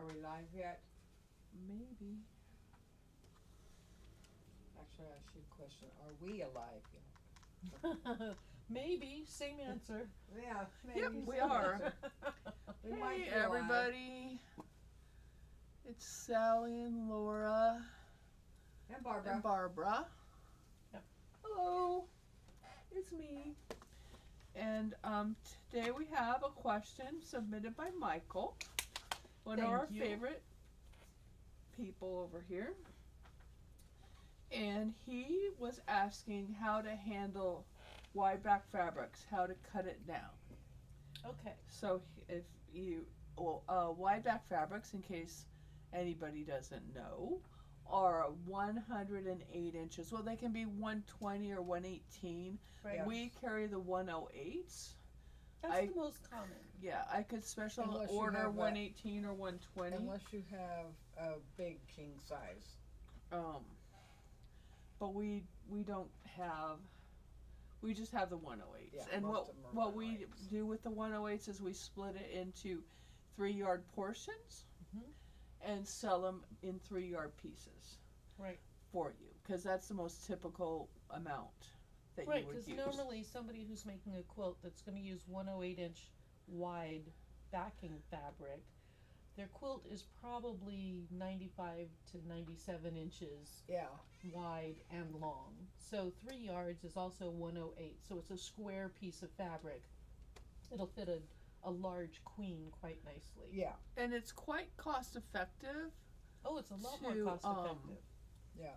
Are we live yet? Maybe. Actually, I should question, are we alive yet? Maybe, same answer. Yeah, Yep, maybe we so. are. We Hey, might be alive. everybody. It's Sally and Laura And Barbara. and Barbara. Yep. Hello. It's me. And today we have a question submitted by Michael, one of Thank our you. favorite people over here. And he was asking how to handle wide back fabrics, how to cut it down. Okay. So if you, wide back fabrics, in case anybody doesn't know, are 108 inches. Well, they can be 120 or 118. Right. Yeah. We carry the 108s. That's I- the most common. Yeah, I could special Unless you order have a- 118 or 120. Unless you have a big king size. But we don't have. We just have the 108s. Yeah, And most of them are what we 108s. do with the 108s is we split it into 3-yard portions Mhm. and sell them in 3-yard pieces Right. for you, because that's the most typical amount that Right, you would because use. normally somebody who's making a quilt that's going to use 108-inch wide backing fabric, their quilt is probably 95 to 97 inches Yeah, wide and long. So 3 yards is also 108. So it's a square piece of fabric. It'll fit a large queen quite nicely. yeah, And it's quite cost effective. Oh, it's a lot more To, cost effective. yeah.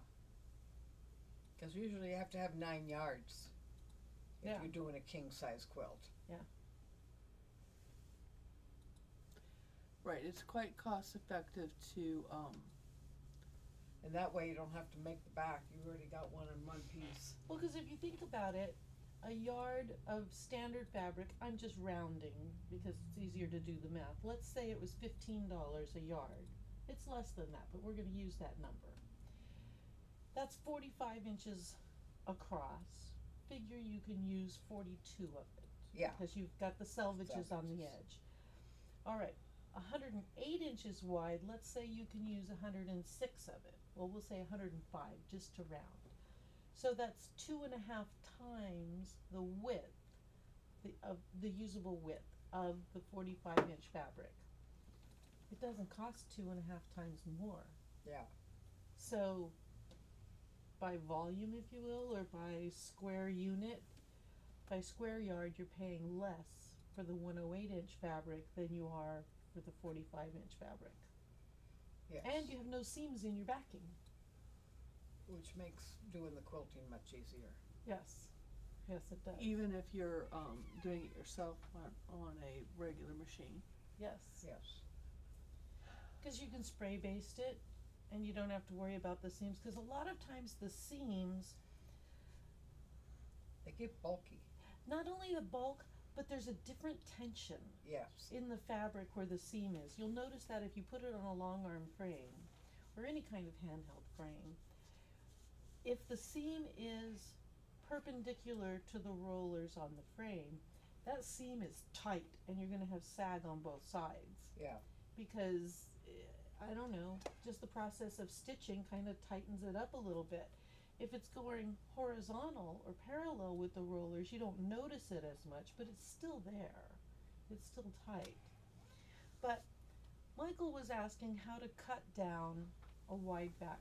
Because usually you have to have 9 yards if Yeah. you're doing a king size quilt. Right, it's quite cost effective to And that way you don't have to make the back. You've already got one in one piece. Well, because if you think about it, a yard of standard fabric, I'm just rounding because it's easier to do the math. Let's say it was $15 a yard. It's less than that, but we're going to use that number. That's 45 inches across. Figure you can use 42 of it. Yeah. Because you've got the selvages on the Selvages. edge. All right, 108 inches wide, let's say you can use 106 of it. Well, we'll say 105 just to round. So that's 2.5 times the width, of the usable width of the 45-inch fabric. It doesn't cost 2.5 times more. Yeah. So by volume, if you will, or by square unit, by square yard, you're paying less for the 108-inch fabric than you are for the 45-inch fabric. Yes. And you have no seams in your backing. Which makes doing the quilting much easier. Yes. Yes, it does. even if you're doing it yourself on a regular machine. Yes. Yes. Because you can spray baste it and you don't have to worry about the seams. Because a lot of times the seams, They get bulky. not only the bulk, but there's a different tension Yes. in the fabric where the seam is. You'll notice that if you put it on a long arm frame or any kind of handheld frame, if the seam is perpendicular to the rollers on the frame, that seam is tight and you're going to have sag on both sides Yeah. because I don't know, just the process of stitching kind of tightens it up a little bit. If it's going horizontal or parallel with the rollers, you don't notice it as much, but it's still there. It's still tight. But Michael was asking how to cut down a wide back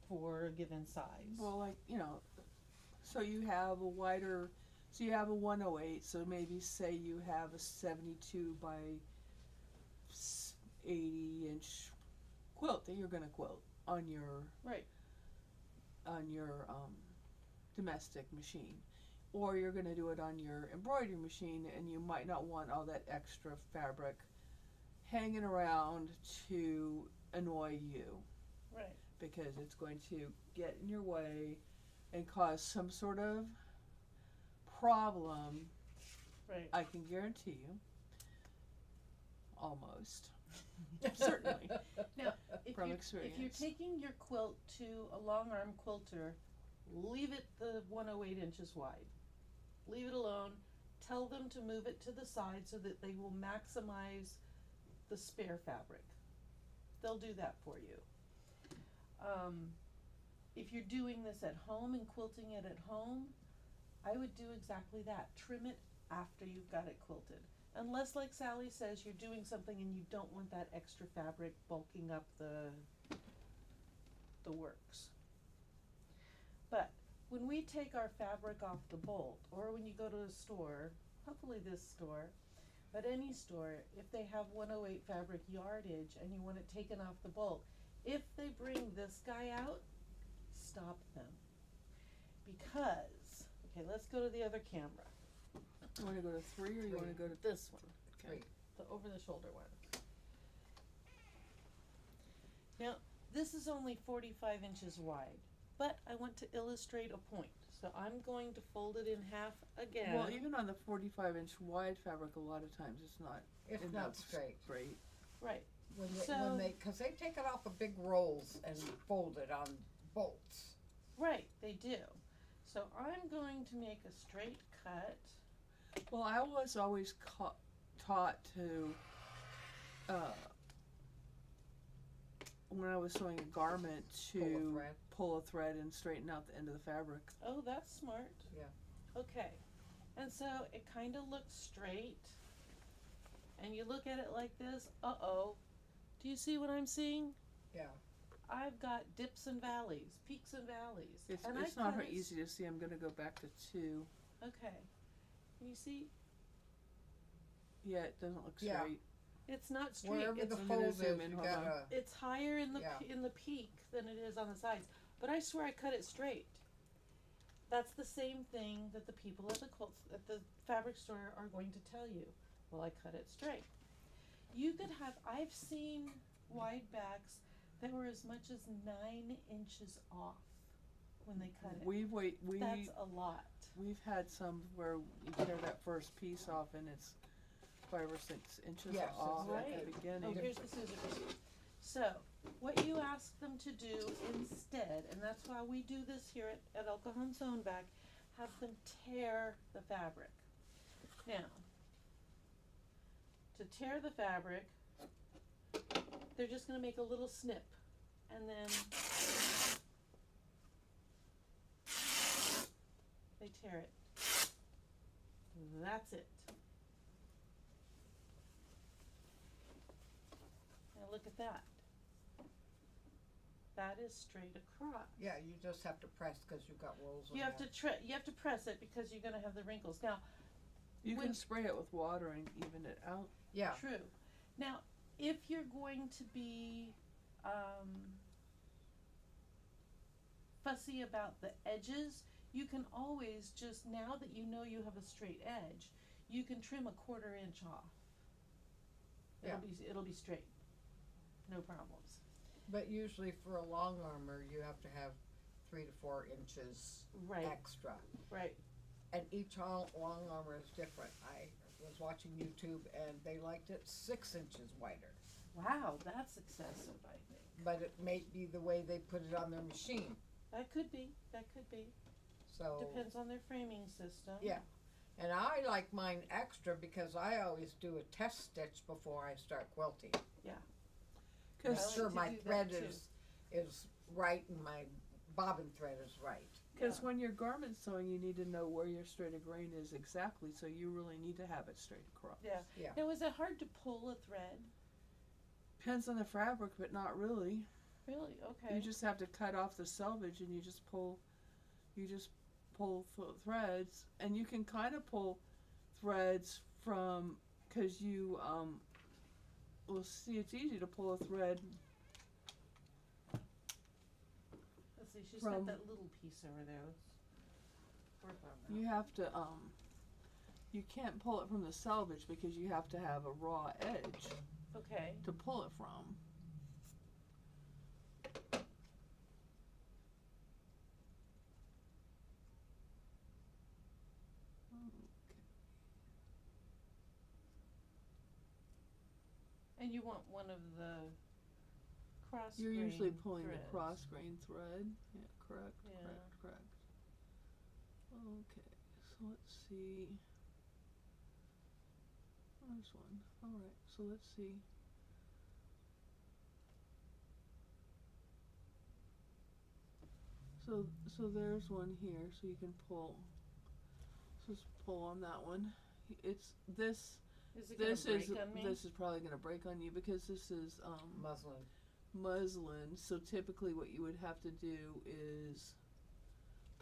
for a given size. Well, so you have a wider, so you have a 108, so maybe say you have a 72 by 80-inch quilt that you're going to quilt on your Right. Domestic machine, or you're going to do it on your embroidery machine, and you might not want all that extra fabric hanging around to annoy you, Right. because it's going to get in your way and cause some sort of problem. Right. I can guarantee you. Almost. Certainly. Now, if From you're experience. taking your quilt to a long arm quilter, leave it the 108 inches wide. Leave it alone. Tell them to move it to the side so that they will maximize the spare fabric. they'll do that for you. If you're doing this at home and quilting it at home, I would do exactly that. Trim it after you've got it quilted. Unless, like Sally says, you're doing something and you don't want that extra fabric bulking up the works. But when we take our fabric off the bolt, or when you go to a store, hopefully this store, but any store, if they have 108 fabric yardage and you want it taken off the bolt, if they bring this guy out, stop them. Because, okay, let's go to the other camera. You wanna go to 3 or you wanna go to This one, Three. the over the shoulder one. Now, this is only 45 inches wide, but I want to illustrate a point. So I'm going to fold it in half again. Well, even on the 45-inch wide fabric, a lot of times it's not. It's end not up straight. Right, When they, cause they take it off of big rolls and fold it on bolts. right, they do. So I'm going to make a straight cut. Well, I was always taught to, when I was sewing a garment, Pull a to thread. pull a thread and straighten out the end of the fabric. Oh, that's smart. Yeah. Okay, and so it kind of looks straight, and you look at it like this. Uh-oh, do you see what I'm seeing? Yeah. I've got dips and valleys, peaks and valleys. It's and it's I not cut very it easy to see. I'm gonna go back to 2. Okay, can you see? Yeah, it doesn't look Yeah. straight. It's not straight. Wherever It's, the I'm gonna fold is, zoom in, you hold on. gotta, it's higher in the Yeah. in the peak than it is on the sides. But I swear I cut it straight. That's the same thing that the people at the fabric store are going to tell you. Well, I cut it straight. You could have. I've seen wide backs that were as much as 9 inches off when they cut it. That's a lot. We've had some where you tear that first piece off and it's 5 or 6 inches Yes, off that's at the right. beginning. Oh, here's the scissors. So, what you ask them to do instead, and that's why we do this here at El Cajon Sewn Back, have them tear the fabric. Now, to tear the fabric, they're just going to make a little snip, and then they tear it. That's it. Now look at that. That is straight across. yeah, you just have to press cause you've got rolls in You have there. to you have to press it because you're gonna have the wrinkles. Now, You when- can spray it with water and even it out. Yeah, true. Now, if you're going to be fussy about the edges, you can always just, now that you know you have a straight edge, you can trim a 1/4 inch off. It'll be straight. No problems. but usually for a long armor, you have to have 3 to 4 inches Right, extra. right. And each long armor is different. I was watching YouTube and they liked it 6 inches wider. Wow, that's excessive, I think. But it may be the way they put it on their machine, That could be. so. Depends on their framing system. Yeah. And I like mine extra because I always do a test stitch before I start quilting. I Make like sure to my do that thread too. is right and my bobbin thread is right. Because when you're garment sewing, you need to know where your straight of grain is exactly, so you really need to have it straight across. Yeah. Yeah. Now, is it hard to pull a thread? Depends on the fabric, but not really. Really? Okay. You just have to cut off the selvage and you just pull threads, and you can kind of pull threads from, because you well, see, it's easy to pull a thread. Let's see. She's from- got that little piece over there. Let's work on that. You have to you can't pull it from the selvage because you have to have a raw edge Okay. to pull it from. And you want one of the cross. You're usually grain pulling threads. the cross grain thread. Yeah, correct, Yeah. correct. Okay, so let's see. There's one. Alright, so let's see. So there's one here, so you can pull. So just pull on that one. It's this. Is it gonna This break is on me? this is probably gonna break on you because this is Muslin. muslin. So typically, what you would have to do is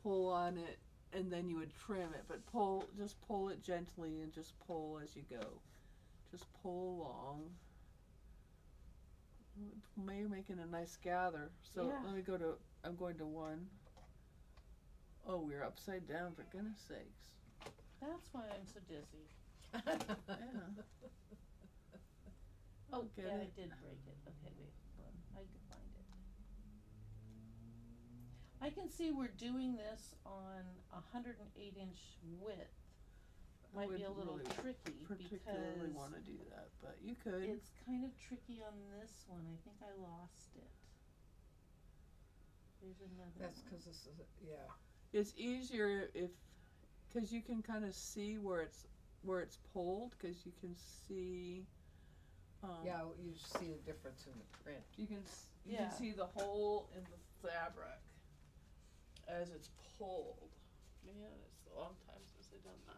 pull on it, and then you would trim it. But just pull it gently, and just pull as you go. Just pull along. You're making a nice gather. So Yeah. let me go to. I'm going to one. Oh, we're upside down, for goodness sakes. That's why I'm so dizzy. Yeah. Oh, Get yeah, I it. did break it. Okay, wait, hold on. I can find it. I can see we're doing this on 108-inch width. I Might be a wouldn't little really tricky particularly because want to do that, but you could. it's kind of tricky on this one. I think I lost it. There's another That's one. because this is, yeah. It's easier because you can kind of see where it's pulled, because you can see. Yeah, you see the difference in the print. You can Yeah. see the hole in the fabric as it's pulled. Man, it's a long time since I've done that.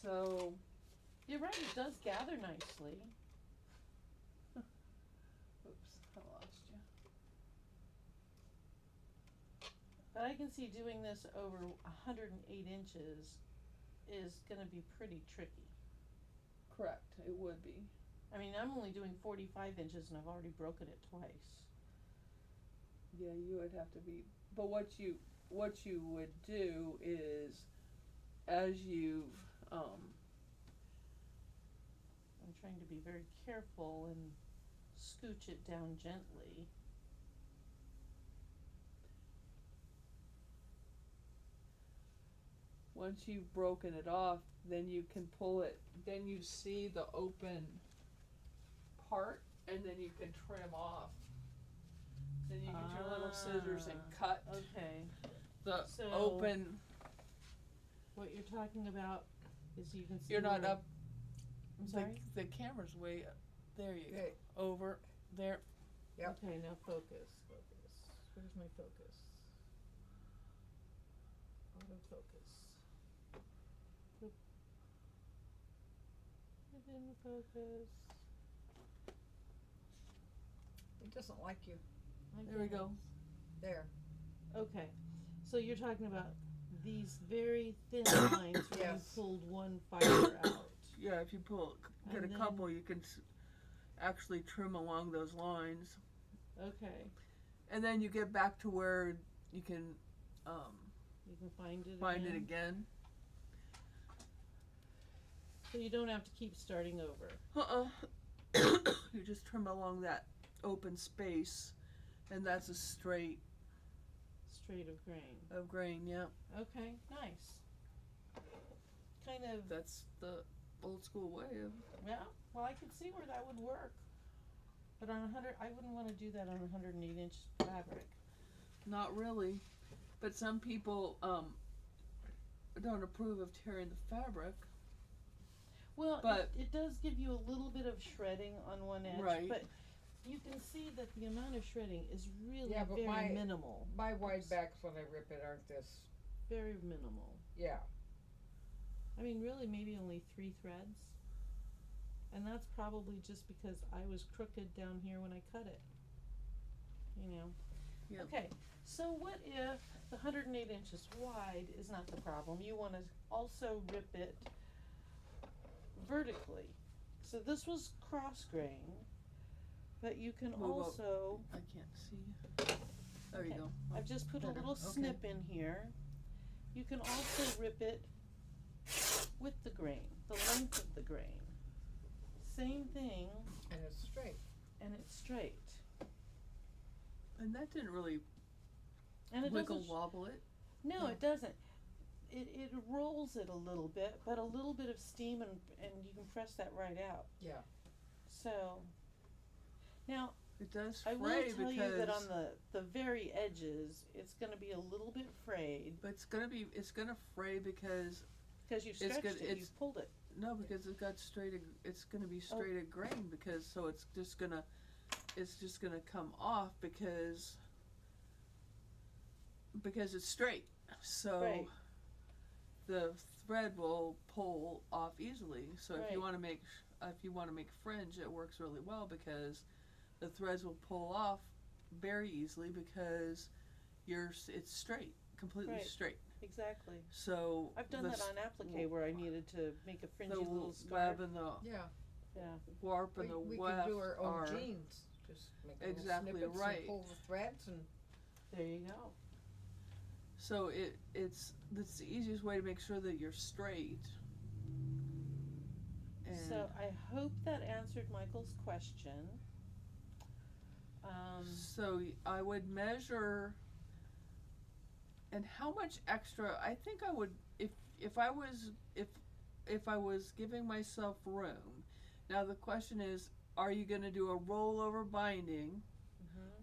So You're right, it does gather nicely. oops, I lost you. But I can see doing this over 108 inches is gonna be pretty tricky. Correct, it would be. I mean, I'm only doing 45 inches and I've already broken it twice. Yeah, you would have to be. But what you would do is, as you've I'm trying to be very careful and scooch it down gently. once you've broken it off, then you can pull it. Then you see the open part, and then you can trim off. Then you get your little scissors and cut Okay, the So- open. what you're talking about is you can see. You're not where- up. I'm sorry? The camera's way up. There you Okay. go. Over there. Yep. Okay, now focus. Where's my focus? Autofocus. Boop. It didn't focus. It doesn't like you. My There we go. goodness. There. Okay, so you're talking about these very thin lines where Yes. you pulled one fiber out. Yeah, if you get And a couple, you can actually trim along those lines, Okay, and then you get back to where you can you can find it find again. it again. So you don't have to keep starting over. You just trim along that open space, and that's a straight Straight of grain. of grain. Yeah, Okay, nice. Kind of, that's the old school way of. yeah, well, I could see where that would work. But on 100, I wouldn't want to do that on 108-inch fabric. Not really, but some people don't approve of tearing the fabric. Well, But- it does give you a little bit of shredding on one edge, Right. but you can see that the amount of shredding is really Yeah, but very minimal. My wide backs when I rip it aren't this. Very minimal. Yeah. I mean, really, maybe only 3 threads. And that's probably just because I was crooked down here when I cut it. You know? Yep. Okay, so what if the 108 inches wide is not the problem? You want to also rip it vertically. So this was cross grain, but you can Move up. also, I can't see. There you Okay. go. I've just put a Better, little okay. snip in here. You can also rip it with the grain, the length of the grain. Same thing, And it's straight. and it's straight. And that didn't really And it wiggle doesn't, wobble it. no, it doesn't. It rolls it a little bit, but a little bit of steam and you can press that right out. Yeah. So, now, It does I will fray tell because you that on the very edges, it's gonna be a little bit frayed, but it's gonna fray because because you've It's stretched good- it, it's- you've pulled it. no, because it's got it's gonna be straight grain, because so it's just gonna it's just gonna come off because it's straight. So Right. the thread will pull off easily. So if Right. you want to make fringe, it works really well because the threads will pull off very easily because it's straight, completely Right. straight. Exactly. So I've done the that on applique where I needed to make a fringy the little scarf. web and the Yeah, Yeah. warp and the we weft can do our own are jeans, just make little exactly snippets right. and pull the threads and, There you go. so it's the easiest way to make sure that you're straight. And So I hope that answered Michael's question. so I would measure, and how much extra I think I would if I was giving myself room. Now the question is, are you going to do a rollover binding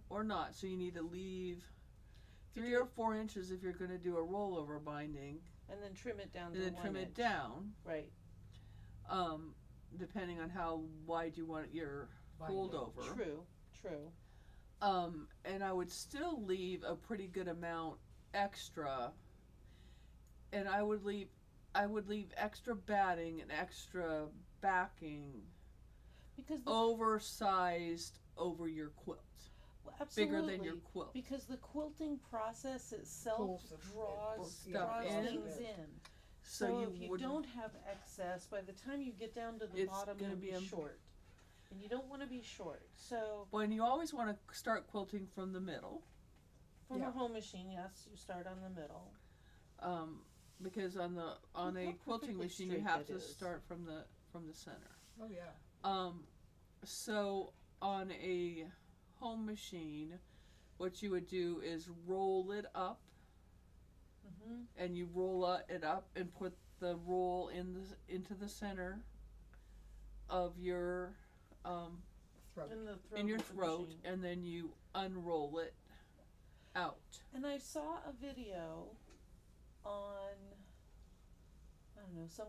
or not? So you need to leave 3 or 4 inches if you're going to do a rollover binding, And then trim it down to and then 1 trim inch. it down, Right. depending on how wide you want your fold over. True. And I would still leave a pretty good amount extra, and I would leave extra batting and extra backing Because oversized over your quilt, absolutely. bigger than your quilt. Because the quilting process itself Pulls the- draws stuff in. things in. So So you if you would don't have excess, by the time you get down to the It's bottom, gonna you'll be be a- short. And you don't want to be short. So when you always want to start quilting from the middle, from Yeah. a home machine, yes, you start on the middle. because on Look a how quilting perfectly machine you straight have that to is. start from the center. oh yeah. So on a home machine, what you would do is roll it up, Mm-hmm. and you roll it up and put the roll into the center of your Throat. In the throat. in your of the throat, machine. and then you unroll it out. And I saw a video on, I don't know, some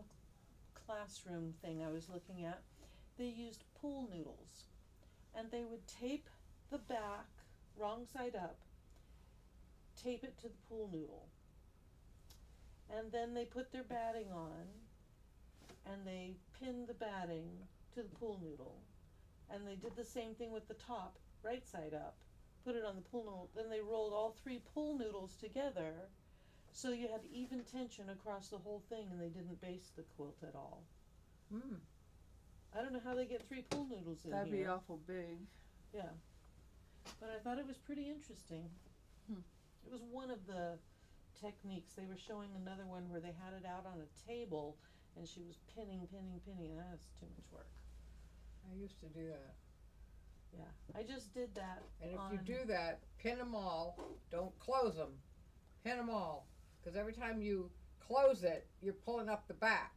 classroom thing I was looking at. They used pool noodles, and they would tape the back wrong side up, tape it to the pool noodle, and then they put their batting on, and they pinned the batting to the pool noodle, and they did the same thing with the top, right side up, put it on the pool noodle, then they rolled all 3 pool noodles together, so you had even tension across the whole thing, and they didn't baste the quilt at all. Mm. I don't know how they get 3 pool noodles in That'd here. be awful big. Yeah, but I thought it was pretty interesting. It was one of the techniques. They were showing another one where they had it out on a table, and she was pinning, and that's too much work. I used to do that. Yeah, I just did that. And if on, you do that, pin them all, don't close them, pin them all, because every time you close it, you're pulling up the back.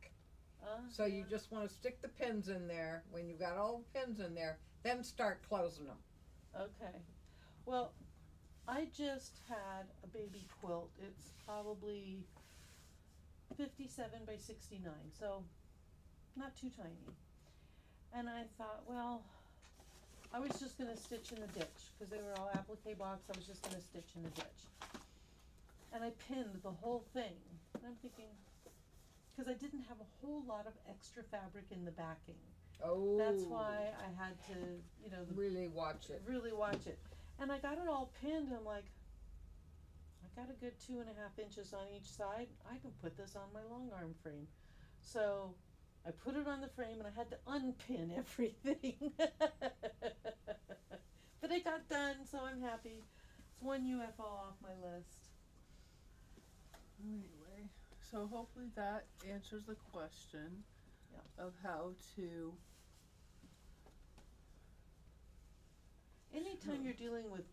So you just want to stick the pins in there. When you've got all the pins in there, then start closing them. Okay. Well, I just had a baby quilt. It's probably 57 by 69, so not too tiny. And I thought, well, I was just going to stitch in the ditch because they were all applique box. I was just going to stitch in the ditch. And I pinned the whole thing. And I'm thinking, because I didn't have a whole lot of extra fabric in the backing. Oh. That's why I had to, Really watch it. really watch it. And I got it all pinned. I'm like, I got a good 2.5 inches on each side. I can put this on my long arm frame. So I put it on the frame and I had to unpin everything. But it got done, so I'm happy. It's one UFO off my list. Anyway, so hopefully that answers the question of how to. Anytime you're dealing with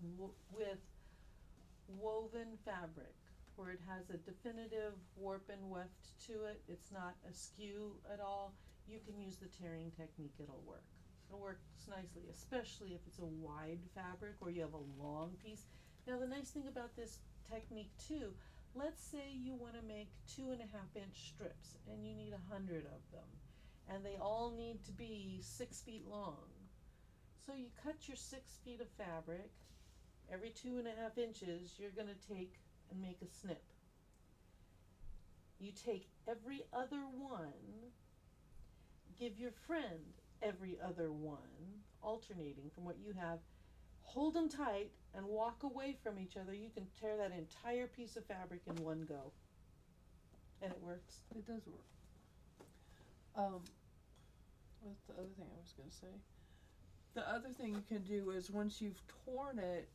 woven fabric, where it has a definitive warp and weft to it, it's not askew at all, you can use the tearing technique, it'll work. It works nicely, especially if it's a wide fabric or you have a long piece. Now the nice thing about this technique too, let's say you wanna make 2.5-inch strips and you need 100 of them, and they all need to be 6 feet long. So you cut your 6 feet of fabric. Every 2.5 inches, you're gonna take and make a snip. You take every other one, give your friend every other one, alternating from what you have, hold them tight and walk away from each other. You can tear that entire piece of fabric in one go. And it works. It does work. What's the other thing I was gonna say? The other thing you can do is once you've torn it,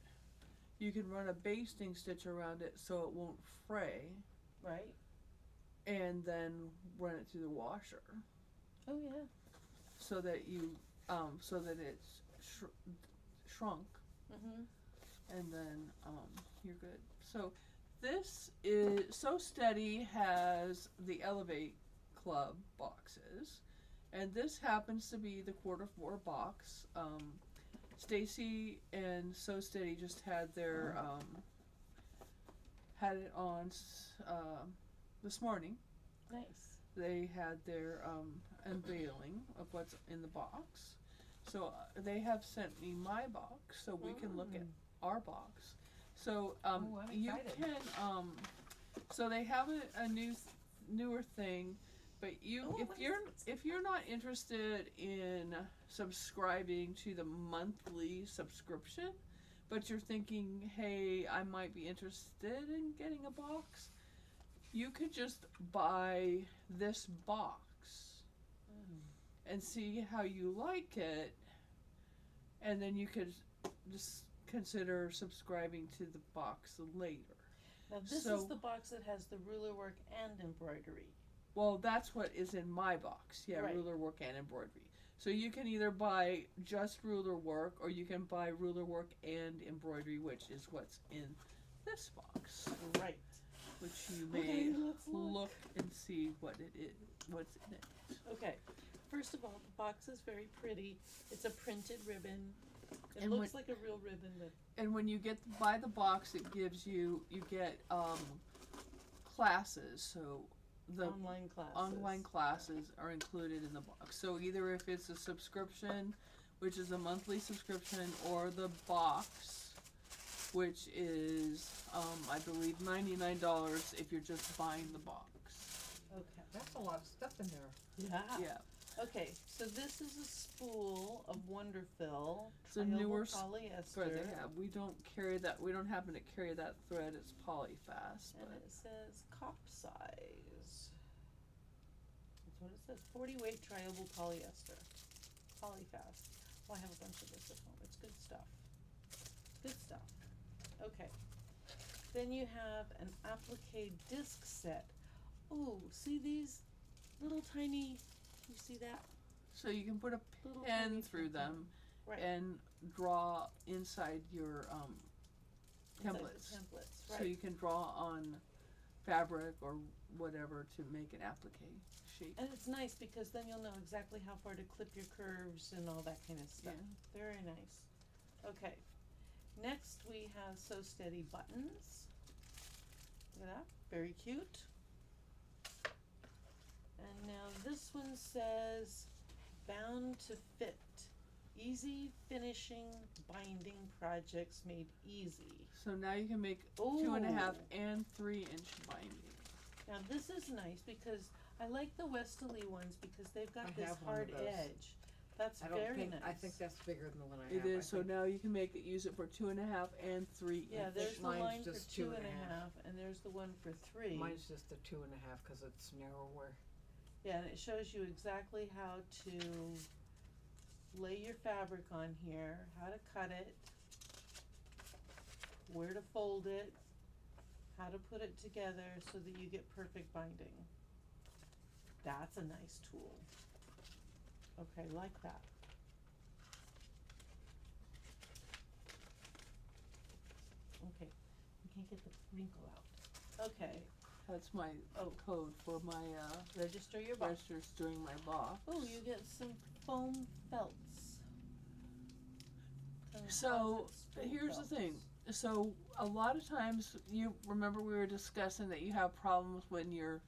you can run a basting stitch around it so it won't fray, Right? and then run it through the washer Oh yeah. so that you, so that it's shrunk, and then you're good. So this is So Steady has the Elevate Club boxes, and this happens to be the 1/4 box. Stacy and So Steady just had their had it on this morning. Nice. They had their unveiling of what's in the box. So they have sent me my box so we can look at our box. So I'm you excited. can so they have a newer thing, but if you're not interested in subscribing to the monthly subscription, but you're thinking, hey, I might be interested in getting a box, you could just buy this box and see how you like it, and then you could just consider subscribing to the box later. Now this So- is the box that has the ruler work and embroidery. Well, that's what is in my box. Yeah, Right. ruler work and embroidery. So you can either buy just ruler work, or you can buy ruler work and embroidery, which is what's in this box, Right. which you may Okay, let's look. look and see what it is, what's in it. Okay. First of all, the box is very pretty. It's a printed ribbon. It And looks like a real ribbon, but And when you buy the box, it gives you get classes. So the online classes. online classes are included in the box. So either if it's a subscription, which is a monthly subscription, or the box, which is I believe $99 if you're just buying the box. Okay. That's a lot of stuff in there. Yeah. Yeah. Okay, so this is a spool of Wonderfill It's a triangle newer polyester, thread they have. We don't carry that. We don't happen to carry that thread. It's Polyfast, and but it says cop size. That's what it says. 40 weight triangle polyester, Polyfast. Well, I have a bunch of this at home. It's good stuff. Good stuff. Okay. Then you have an applique disc set. Ooh, see these little tiny. You see that? so you can put a Little pen tiny through them Right. and draw inside your Inside the templates. templates, right? So you can draw on fabric or whatever to make an applique shape. And it's nice because then you'll know exactly how far to clip your curves and all that kind of stuff. Yeah. Very nice. Okay. Next we have So Steady buttons. Look at that. Very cute. And now this one says Bound to Fit. Easy finishing binding projects made easy. So now you can make Ooh. 2.5 and 3-inch binding. Now this is nice because I like the Westerly ones because they've got I this have one of hard those. edge. That's I don't very think, nice. I think that's bigger than the one I It have. I is, so think now you can use it for 2.5 and 3 Yeah, inch. there's the Mine's line for just 2.5, 2.5. and there's the one for 3. Mine's just a 2.5 because it's narrower. Yeah, and it shows you exactly how to lay your fabric on here, how to cut it, where to fold it, how to put it together so that you get perfect binding. That's a nice tool. Okay, like that. Okay, you can't get the wrinkle out. Okay, That's my Oh. code for my register your box. registering my box. Oh, you get some foam felts. So, Composite spring here's the felts. thing. So a lot of times, you remember we were discussing that you have problems when you're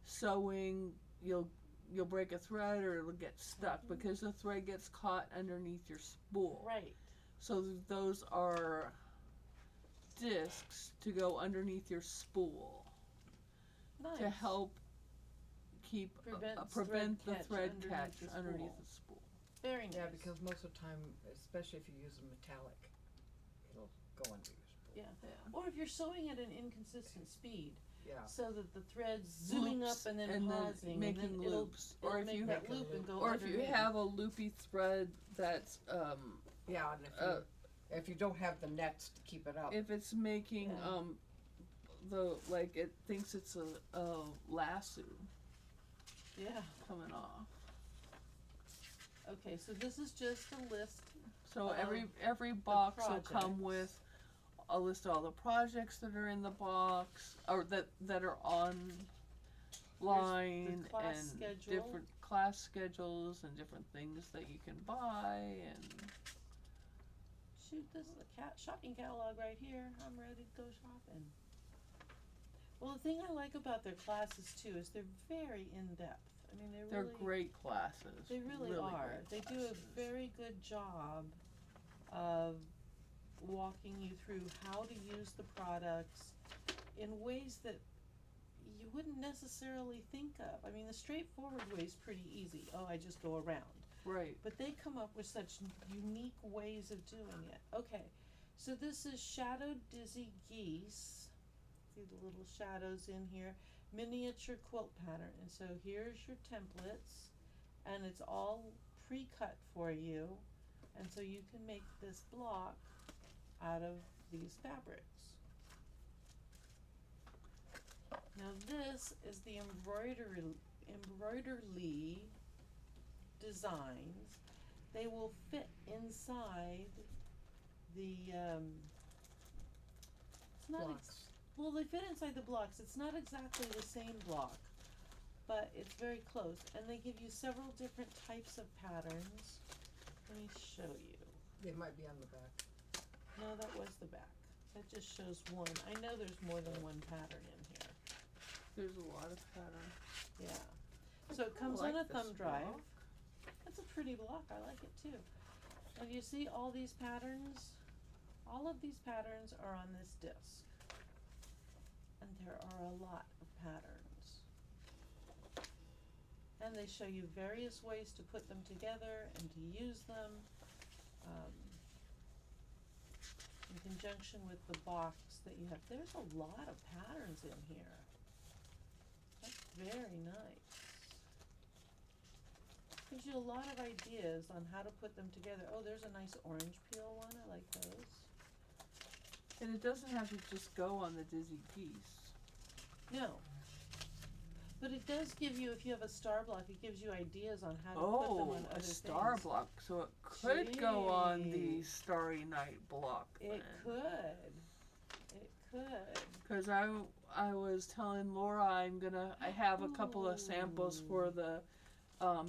sewing. You'll you'll break a thread or it'll get stuck because the thread gets caught underneath your spool. Right. So those are discs to go underneath your spool Nice. to help keep Prevents the thread underneath catch the underneath spool. the spool. Very nice. Yeah, because most of the time, especially if you use a metallic, it'll go under your spool. Yeah. Or if you're sewing at an inconsistent speed, Yeah. so that the thread's zooming Loops up and then and pausing, making and then it'll, loops. it'll Or if make you that have- loop and go Or if you underneath. have a loopy thread that's Yeah, and if you don't have the nets to keep it up. if it's making Yeah. it thinks it's a lasso Yeah. coming off. Okay, so this is just a list. So Of every box will come projects. with a list of all the projects that are in the box or that are online class and schedule. different class schedules and different things that you can buy and Shoot, this is a shopping catalog right here. I'm ready to go shopping. Well, the thing I like about their classes too is they're very in depth. I mean, they're really, great classes. They really are. great They do a classes. very good job of walking you through how to use the products in ways that you wouldn't necessarily think of. I mean, the straightforward way is pretty easy. Oh, I just go around. Right. But they come up with such unique ways of doing it. Okay, so this is Shadowed Dizzy Geese. See the little shadows in here. Miniature quilt pattern. And so here's your templates, and it's all pre-cut for you. And so you can make this block out of these fabrics. Now this is the embroiderly designs. They will fit inside the it's not Blocks. well, they fit inside the blocks. It's not exactly the same block, but it's very close, and they give you several different types of patterns. Let me show you. It might be on the back. No, that was the back. That just shows one. I know there's more than one pattern in here. There's a lot of patterns. Yeah. So it comes I on a like this thumb drive. block. That's a pretty block. I like it too. And you see all these patterns? All of these patterns are on this disc. And there are a lot of patterns. And they show you various ways to put them together and to use them in conjunction with the box that you have. There's a lot of patterns in here. That's very nice. Gives you a lot of ideas on how to put them together. Oh, there's a nice orange peel one. I like those. And it doesn't have to just go on the Dizzy Geese. No. But it does give you, if you have a star block, it gives you ideas on how to put them Oh, on other a star things. block. So it could go on the Gee. Starry Night block. It could. It could. Because I was telling Laura I have a couple of samples for the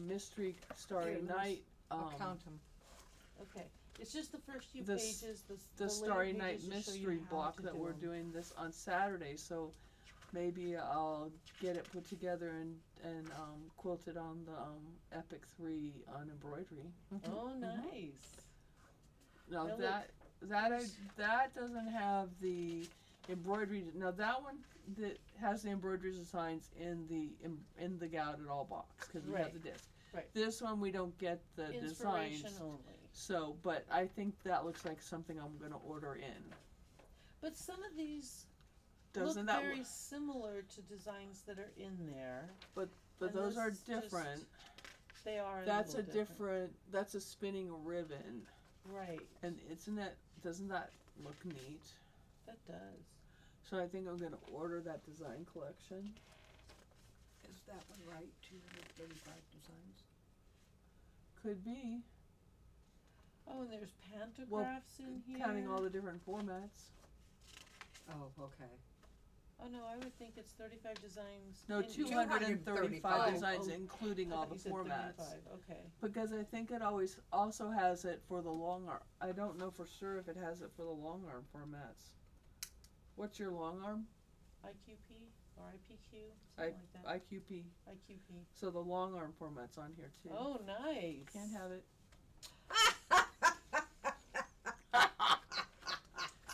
Mystery Starry Here, Night. I'll count them. Okay. It's just the first few The pages. The later Starry Night pages just show you Mystery how block to that do we're 'em. doing this on Saturday. So maybe I'll get it put together and quilted on the Epic 3 on embroidery. Oh, nice. Now Now that doesn't have the embroidery. Now that one that has the embroidery designs in the Gout It All box because we have Right. the disc. Right. This one we don't get the Inspiration designs. only. So, but I think that looks like something I'm gonna order in. But some of these Doesn't look that? very similar to designs that are in there. But and those are this just- different. They are. That's a little different. That's a spinning ribbon, Right. and doesn't that look neat? That does. So I think I'm gonna order that design collection. Is that one right? 235 designs. Could be Oh, and there's pantographs in here. counting all the different formats. Oh, okay. Oh no, I would think it's 35 designs. No, in- 235 Oh, designs, oh. including I all thought the you said formats. 35. Okay. Because I think it always also has it for the long arm. I don't know for sure if it has it for the long arm formats. What's your long arm? IQP or IPQ, I- something like that. IQP. IQP. So the long arm format's on here too. Oh, nice. Can't have it.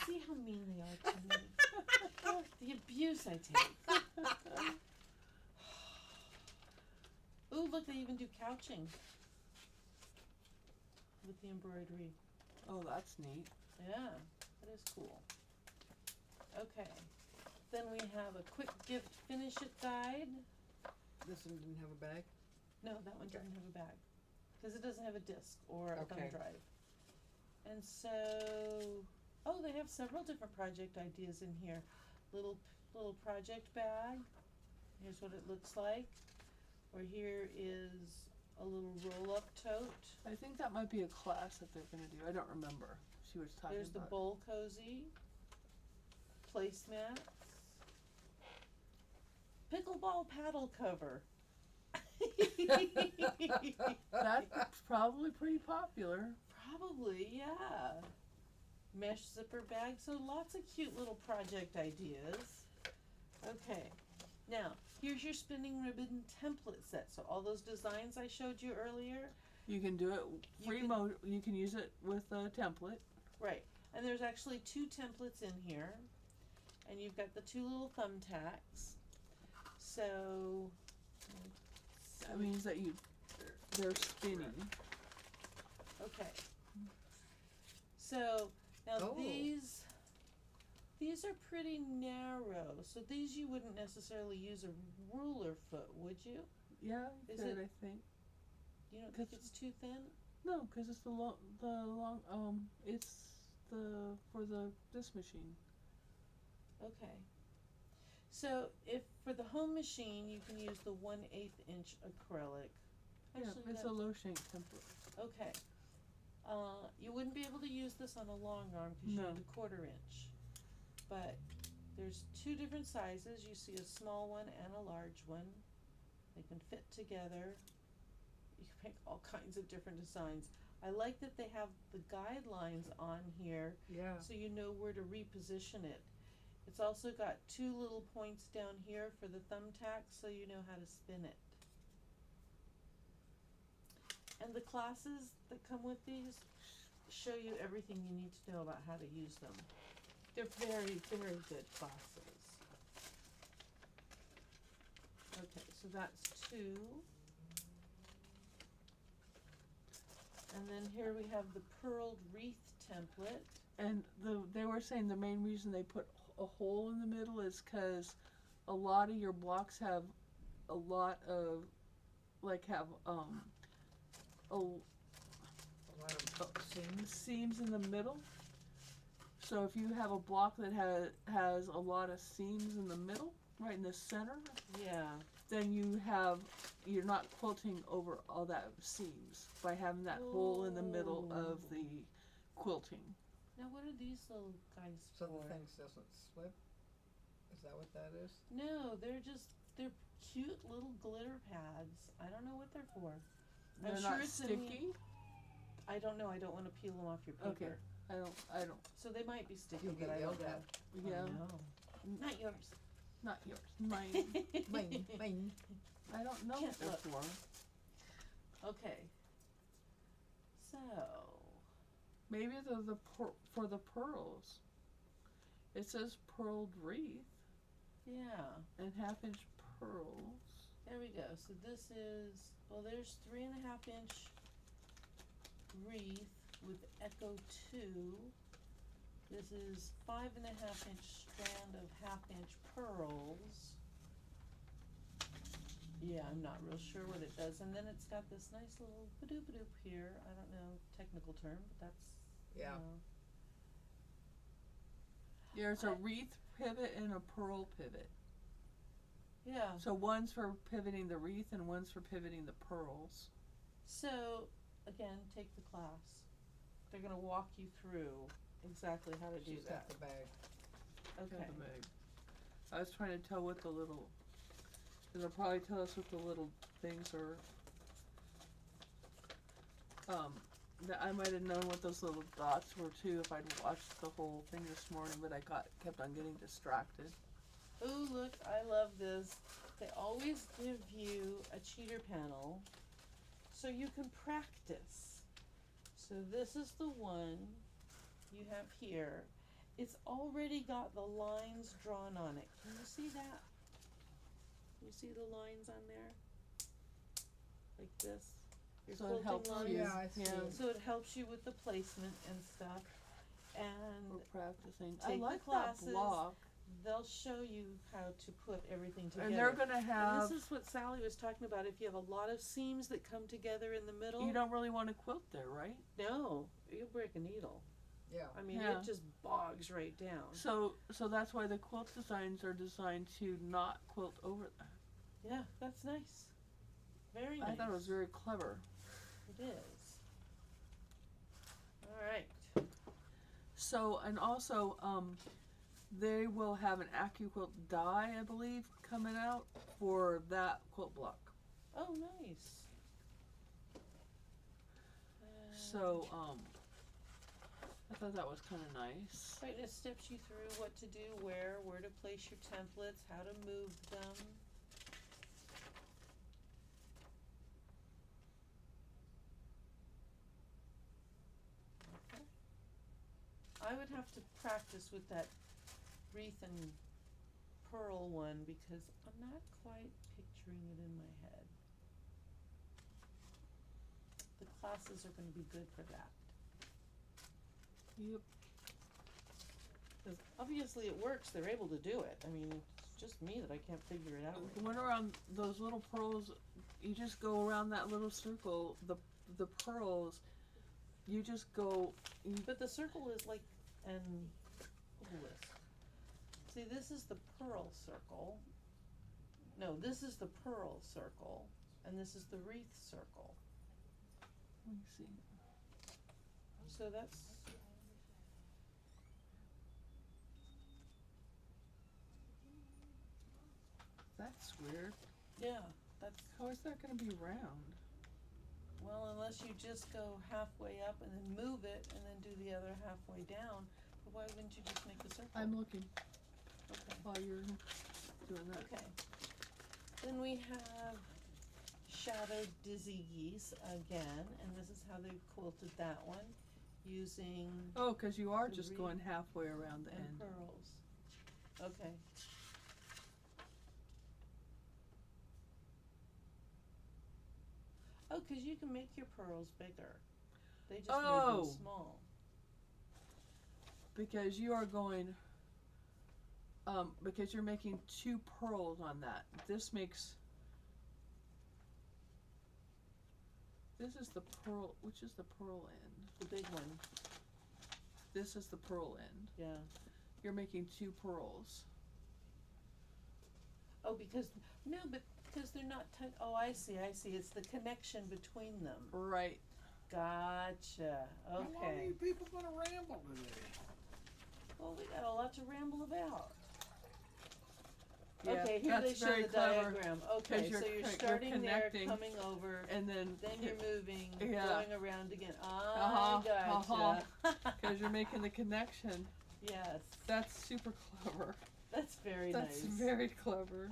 See how mean they are to me. Oh, the abuse I take. Ooh, look, they even do couching with the embroidery. Oh, that's neat. Yeah, that is cool. Okay, then we have a quick gift finish it guide. This one didn't have a bag? No, that one Okay. doesn't have a bag, because it doesn't have a disc or a thumb Okay. drive. And so, oh, they have several different project ideas in here. Little project bag. Here's what it looks like. Or here is a little roll-up tote. I think that might be a class that they're gonna do. I don't remember. She was talking There's the about. bowl cozy. Placemats. Pickleball paddle cover. That's probably pretty popular. Probably, yeah. Mesh zipper bag, so lots of cute little project ideas. Okay, now here's your spinning ribbon template set. So all those designs I showed you earlier, You can do it You you can use it with a template. right? And there's actually 2 templates in here, and you've got the 2 little thumbtacks. So That means that they're spinning. okay. So now Oh. these are pretty narrow. So these you wouldn't necessarily use a ruler foot, would you? Yeah, you Is could, it- I think. You don't think 'Cause- it's too thin? No, because it's it's for this machine. Okay. So if for the home machine you can use the 1/8 inch acrylic. Actually, Yeah, it's a low shank template. okay. You wouldn't be able to use this on a long arm because you No. need a 1/4 inch. But there's 2 different sizes. You see a small one and a large one. They can fit together. You can make all kinds of different designs. I like that they have the guidelines on here Yeah. so you know where to reposition it. It's also got 2 little points down here for the thumbtacks so you know how to spin it. And the classes that come with these show you everything you need to know about how to use them. They're very, very good classes. Okay, so that's 2. And then here we have the purled wreath template. And they were saying the main reason they put a hole in the middle is because a lot of your blocks have a lot of A lot of seams in the middle. So if you have a block that has a lot of seams in the middle, right in the center, Yeah. then you're not quilting over all that seams by having that hole in the middle of Ooh. the quilting. Now what are these little guys so for? the things doesn't slip? Is that what that is? No, they're cute little glitter pads. I don't know what they're for. I'm They're sure not it's in the- sticky. I don't know. I don't want to peel them off your paper. Okay. I don't. So they might be sticky, You'll but get I don't yelled know. at. Yeah, Oh, no. Not yours. not yours. Mine. Mine. I don't know what Can't they're look. for. Okay. So Maybe they're for the pearls. It says purled wreath yeah, and 1/2 inch pearls. there we go. So this is there's 3.5 inch wreath with Echo 2. This is 5.5 inch strand of 1/2 inch pearls. Yeah, I'm not real sure what it does. And then it's got this nice little ba-doop here. I don't know technical term, but that's Yeah. you know. There's a wreath pivot and a pearl pivot. Yeah. So one's for pivoting the wreath and one's for pivoting the pearls. So again, take the class. They're gonna walk you through exactly how to do She's that. got the bag. Okay. Got the bag. I was trying to tell what the little. They'll probably tell us what the little things are. That I might have known what those little dots were too if I'd watched the whole thing this morning, but I kept on getting distracted. Oh, look, I love this. They always give you a cheater panel so you can practice. So this is the one you have here. It's already got the lines drawn on it. Can you see that? You see the lines on there? Like this? Your So it helps quilting you. lines? Yeah, I see Yeah. it. So it helps you with the placement and stuff. And We're practicing. take I the like classes. that block. they'll show you how to put everything together. And they're gonna have. And this is what Sally was talking about. If you have a lot of seams that come together in the middle, You don't really want to quilt there, right? no, you'll break a needle. Yeah. I mean, Yeah. it just bogs right down. So that's why the quilt designs are designed to not quilt over that. Yeah, that's nice. Very nice. I thought it was very clever. It is. All right. So, and also, they will have an AccuQuilt die, I believe, coming out for that quilt block. Oh, nice. So, I thought that was kind of nice. Right, and it steps you through what to do, where to place your templates, how to move them. Okay. I would have to practice with that wreath and pearl one because I'm not quite picturing it in my head. The classes are going to be good for that. Yep. Because obviously it works, they're able to do it. I mean, it's just me that I can't figure it out right now. Went around those little pearls. You just go around that little circle. The pearls. You just go. But the circle is like an obelisk. See, this is the pearl circle. No, this is the pearl circle, and this is the wreath circle. Let me see. So that's. That's weird. Yeah, that's. How is that going to be round? Well, unless you just go halfway up and then move it and then do the other halfway down. But why wouldn't you just make the circle? I'm looking Okay. while you're doing that. Okay. Then we have Shadowed Dizzy Geese again, and this is how they've quilted that one using Oh, because you are The just wreath going halfway around the and end. pearls. Okay. Oh, because you can make your pearls bigger. They just made Oh. them small. Because you are going. Because you're making 2 pearls on that. This makes. This is the pearl. Which is the pearl end? The big one. This is the pearl end. Yeah. You're making 2 pearls. Oh, because no, but because they're not. Oh, I see. It's the connection between them. Right. Gotcha. How long are Okay. you people gonna ramble today? Well, we got a lot to ramble about. Yeah, Okay, here they that's show very the clever, diagram. Okay, you're so you're you're starting there, connecting. coming over, And then. then you're moving, Yeah. going around again. Uh-huh, Gotcha. Because you're making the connection. Yes, That's super clever. that's very That's nice. very clever.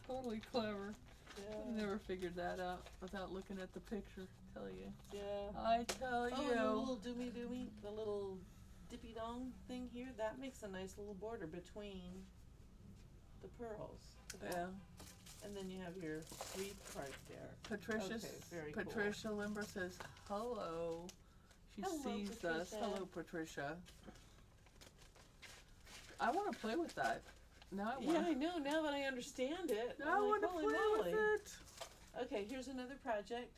Totally clever. I Yeah, never figured that out without looking at the picture. Tell you. yeah. I tell Oh, and the you. little doomy, the little dippy dong thing here, that makes a nice little border between the pearls. Yeah. And then you have your wreath part there. Patricia. Okay, very cool. Patricia Limber says hello. She Hello, sees us. Patricia. Hello, Patricia. I want to play with that. Now I want. Yeah, I know, now that I understand it. Now I I'm want like, to holy play moly. with it. Okay, here's another project.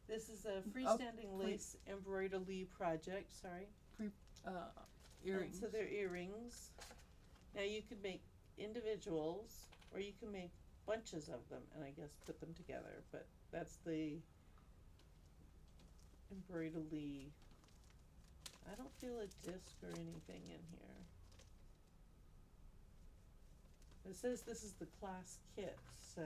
This is a freestanding lace embroidery project, sorry. Earrings. And so they're earrings. Now you could make individuals, or you can make bunches of them, and I guess put them together, but that's the embroidery. I don't feel a disc or anything in here. It says this is the class kit, so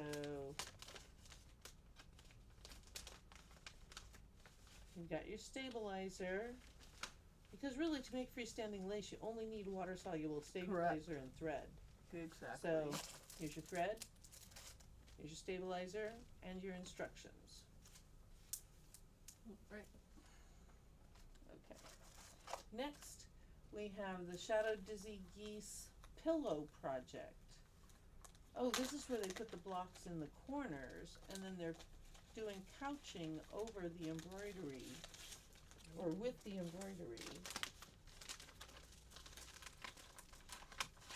you've got your stabilizer. Because really, to make freestanding lace, you only need water-soluble stabilizer and thread. Exactly. So, here's your thread, here's your stabilizer, and your instructions. Right. Okay. Next, we have the Shadow Dizzy Geese Pillow Project. Oh, this is where they put the blocks in the corners, and then they're doing couching over the embroidery, or with the embroidery.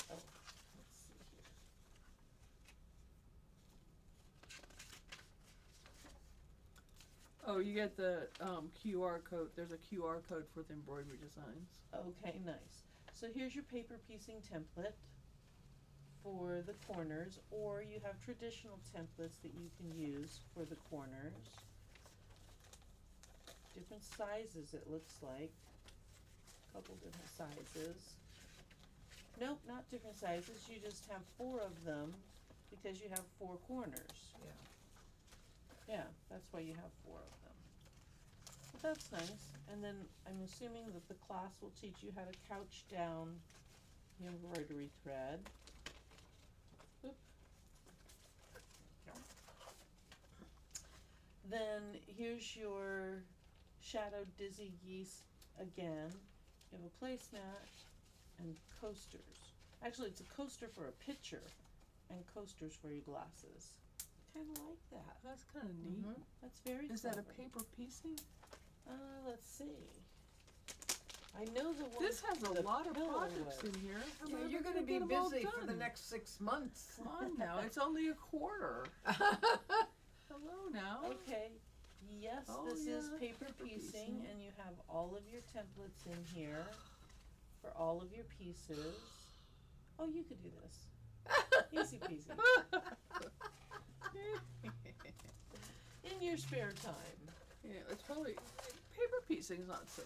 Oh, let's see here. Oh, you get the QR code. There's a QR code for the embroidery designs. Okay, nice. So here's your paper piecing template for the corners, or you have traditional templates that you can use for the corners. Different sizes, it looks like. Couple different sizes. Nope, not different sizes. You just have 4 of them because you have 4 corners. Yeah. Yeah, that's why you have 4 of them. But that's nice. And then I'm assuming that the class will teach you how to couch down the embroidery thread. Oop. Then here's your Shadow Dizzy Geese again. You have a placemat and coasters. Actually, it's a coaster for a pitcher and coasters for your glasses. Kinda like that. That's kind of neat. Mhm. That's very Is that a clever. paper piecing? Let's see. I know the one. This has a the lot of pillow projects was. in here. How Yeah, am I you're gonna gonna be get 'em all busy for the done? next 6 months. Come on now, it's only a quarter. Hello now. Okay. Yes, Oh, this is yeah, paper paper piecing, piecing. and you have all of your templates in here for all of your pieces. Oh, you could do this. Easy peasy. In your spare time. Yeah, it's probably paper piecing's not so.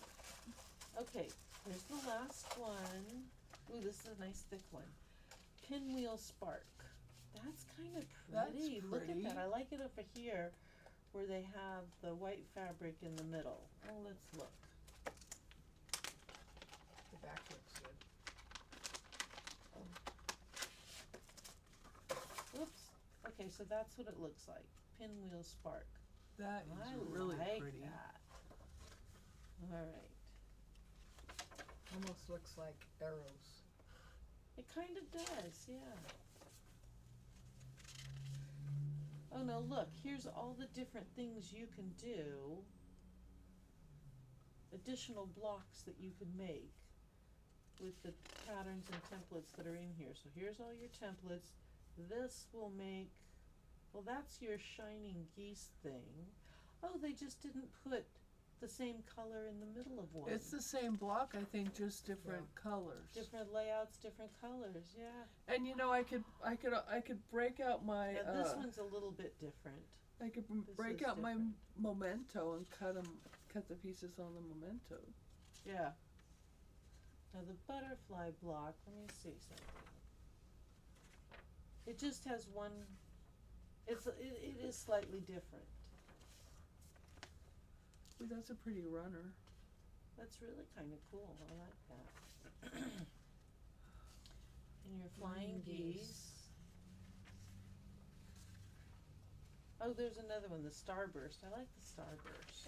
Okay, here's the last one. Ooh, this is a nice thick one. Pinwheel Spark. That's kind of That's pretty. Look at pretty. that. I like it over here where they have the white fabric in the middle. Oh, let's look. The back looks good. Oops. Okay, so that's what it looks like. Pinwheel Spark. That I is really like pretty. that. All right. Almost looks like arrows. It kind of does, yeah. Oh no, look, here's all the different things you can do. Additional blocks that you can make with the patterns and templates that are in here. So here's all your templates. This will make, well, that's your shining geese thing. Oh, they just didn't put the same color in the middle of one. It's the same block, I think, just different colors. Different layouts, different colors, yeah. And you know, I could break out my. Now, this one's a little bit different. I could this break is out my different. memento and cut the pieces on the memento. Yeah. Now the butterfly block, let me see something. It just has one, it is slightly different. Ooh, that's a pretty runner. That's really kinda cool, I like that. And your flying geese. Oh, there's another one, the starburst, I like the starburst.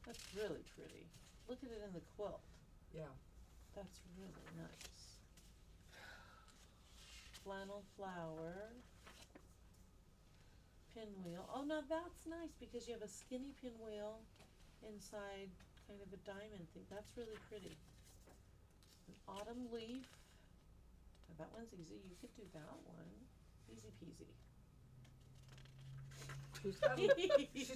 That's really pretty. Look at it in the quilt. Yeah. That's really nice. Flannel flower. Pinwheel. Oh, now that's nice because you have a skinny pinwheel inside kind of a diamond thing. That's really pretty. An autumn leaf. Now that one's easy. You could do that one. Easy peasy. She's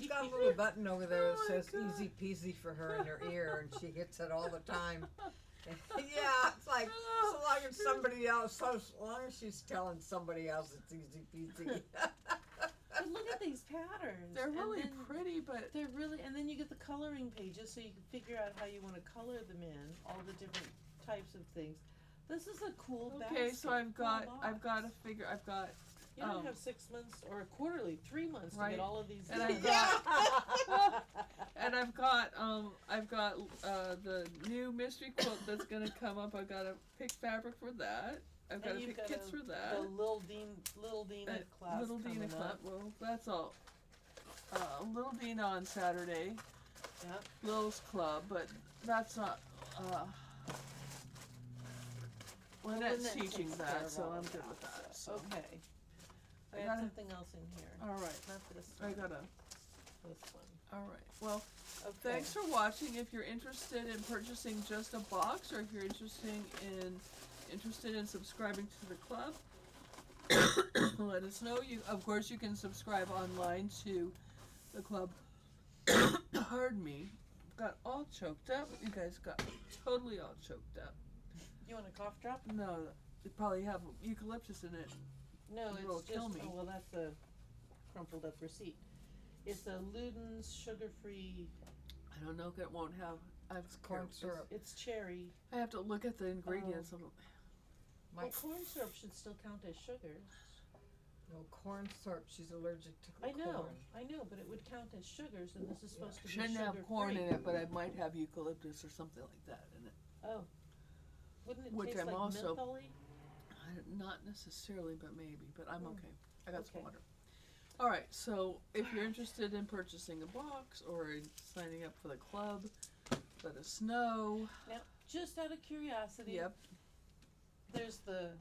got a little button over there that says easy peasy for her in her ear, and she hits it all the time. Yeah, it's like, so long as somebody else, so long as she's telling somebody else it's easy peasy. But look at these patterns. They're and really then pretty, but They're really, and then you get the coloring pages so you can figure out how you want to color them in, all the different types of things. This is a cool basket. okay. So I've cool got box. I've got You don't have 6 months or a quarterly, 3 months to Right. get all of these And done. I've got and I've got the new mystery quilt that's gonna come up. I've got to pick fabric for that. I've got to you've pick got kits for that. The Little Dina class Little coming Dina up. class. Well, that's all. Little Dina on Saturday. Yep. Lil's Club, but that's not. Lynette's Lynette teaching takes care that, of so all I'm of good that, with that. So. Okay. I I have gotta- something else in here. All right. Not this I one. gotta. This one. All right. Well, Okay. thanks for watching. If you're interested in purchasing just a box, or if you're interested in subscribing to the club, let us know. Of course, you can subscribe online to the club. Pardon me. Got all choked up. You guys got totally all choked up. You want a cough drop? No, you probably have eucalyptus in it. No, It'll it's kill just. me. Oh, well, that's a crumpled up receipt. It's a Luden's sugar-free. I don't know if it won't have. I've corn syrup. It's cherry. I have to look at the ingredients. Well, corn syrup should still count as sugar. No corn syrup. She's allergic to I corn. know, but it would count as sugars, and this is supposed to be Shouldn't sugar-free. have corn in it, but I might have eucalyptus or something like that in it. Oh. Wouldn't it Which taste I'm like also- mentholy? Not necessarily, but maybe. But I'm okay. I got some Okay. water. All right. So if you're interested in purchasing a box or in signing up for the club, let us know. Now, just out of curiosity, Yep. there's the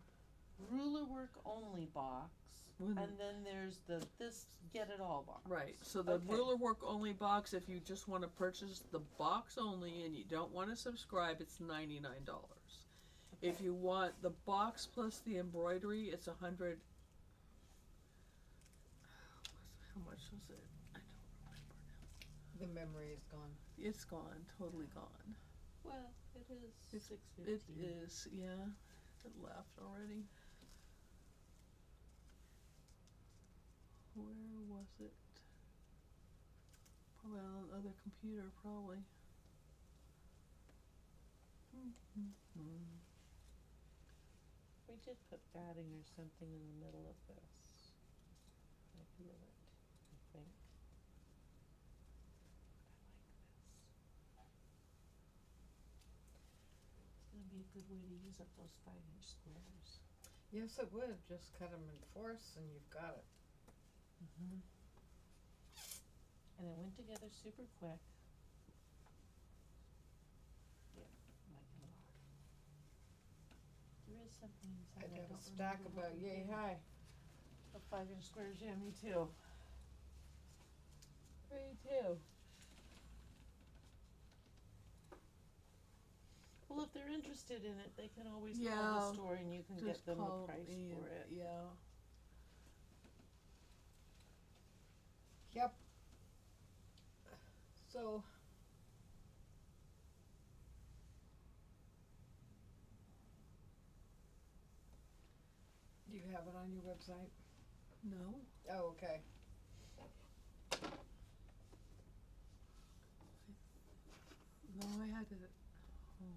ruler work only box, When- and then there's the this get it all box. Right. So the Okay. ruler work only box, if you just want to purchase the box only and you don't want to subscribe, it's $99. If you want the box plus the embroidery, it's $100. How much was it? I don't remember now. The memory is gone. It's gone, totally gone. Well, it is It's- $6.15. It is, yeah. It left already. Where was it? Probably on the other computer, probably. We did put batting or something in the middle of this. I feel it, I think. I like this. It's gonna be a good way to use up those 5-inch squares. Yes, it would. Just cut them in fourths and you've got it. Mm-hmm. And it went together super quick. Yeah, like a lot. There is something inside. I'd I have a don't stack remember about what we yay did. high. Of 5-inch squares, yeah, me too. Me too. Well, if they're interested in it, they can always call Yeah, the store and you can Just get them call the price me for and- it. Yeah. Yep. So. Do you have it on your website? No. Oh, okay. No, I had it at home.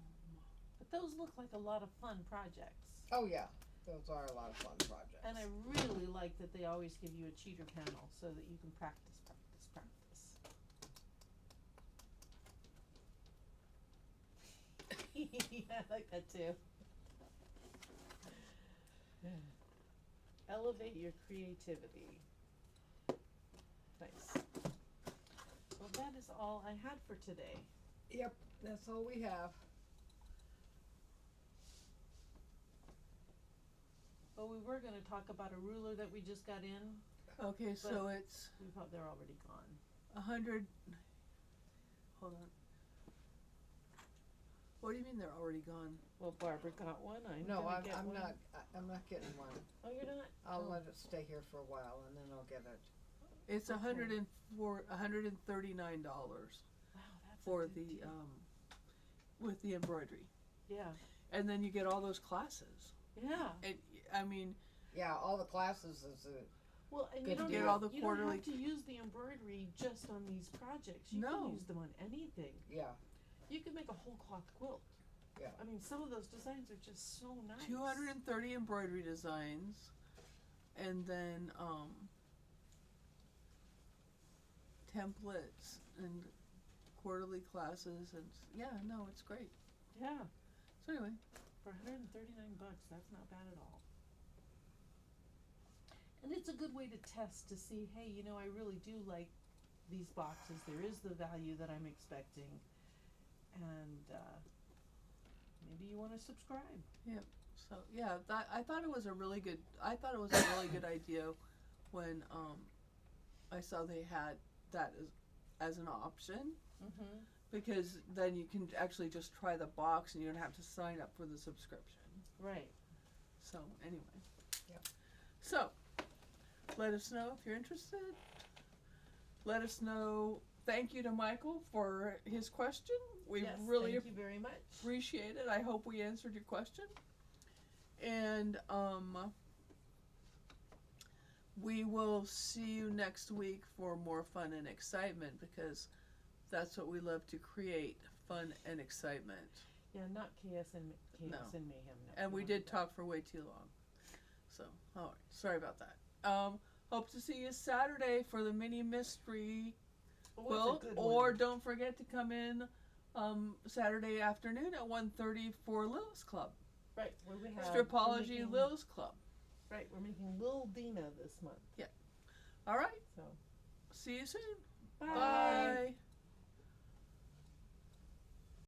But those look like a lot of fun projects. Oh, yeah. Those are a lot of fun projects. And I really like that they always give you a cheater panel so that you can practice, practice, practice. Yeah, I like that too. Elevate your creativity. Nice. Well, that is all I had for today. Yep, that's all we have. Well, we were gonna talk about a ruler that we just got in. Okay, so it's We thought they're already gone. 100. Hold on. What do you mean they're already gone? Well, Barbara got one. No, gonna I'm get one. not. I'm not getting one. Oh, you're not? I'll Oh. let it stay here for a while and then I'll get it. It's Okay. $139 Wow, that's for a good the deal. with the embroidery, Yeah. and then you get all those classes. Yeah. And I mean, Yeah, all the classes is Well, and Good you don't deal. have, All the you quarterly- don't have to use the embroidery just on these projects. You No. can use them on anything. yeah. You can make a whole cloth quilt. Yeah. I mean, some of those designs are just so nice. 230 embroidery designs, and then templates and quarterly classes, and yeah, no, it's great. Yeah, So anyway, for $139, that's not bad at all. And it's a good way to test to see, hey, you know, I really do like these boxes. There is the value that I'm expecting, and maybe you want to subscribe. so yeah, I thought it was a really good idea when I saw they had that as an option, Mm-hmm. because then you can actually just try the box and you don't have to sign up for the subscription. Right. So anyway. Yep. So let us know if you're interested. Let us know. Thank you to Michael for his question. We Yes, really thank you very much. appreciate it. I hope we answered your question. And we will see you next week for more fun and excitement, because that's what we love to create, fun and excitement. Yeah, not chaos and mayhem. No, And we don't do did that. talk for way too long. So, alright, sorry about that. Hope to see you Saturday for the mini mystery Oh, quilt, it's a good or one. don't forget to come in Saturday afternoon at 1:30 for Lil's Club. Right, where we have Stripology we're making- Lil's Club. Right, we're making Lil Dina this month. Alright, So see you soon. bye. Bye.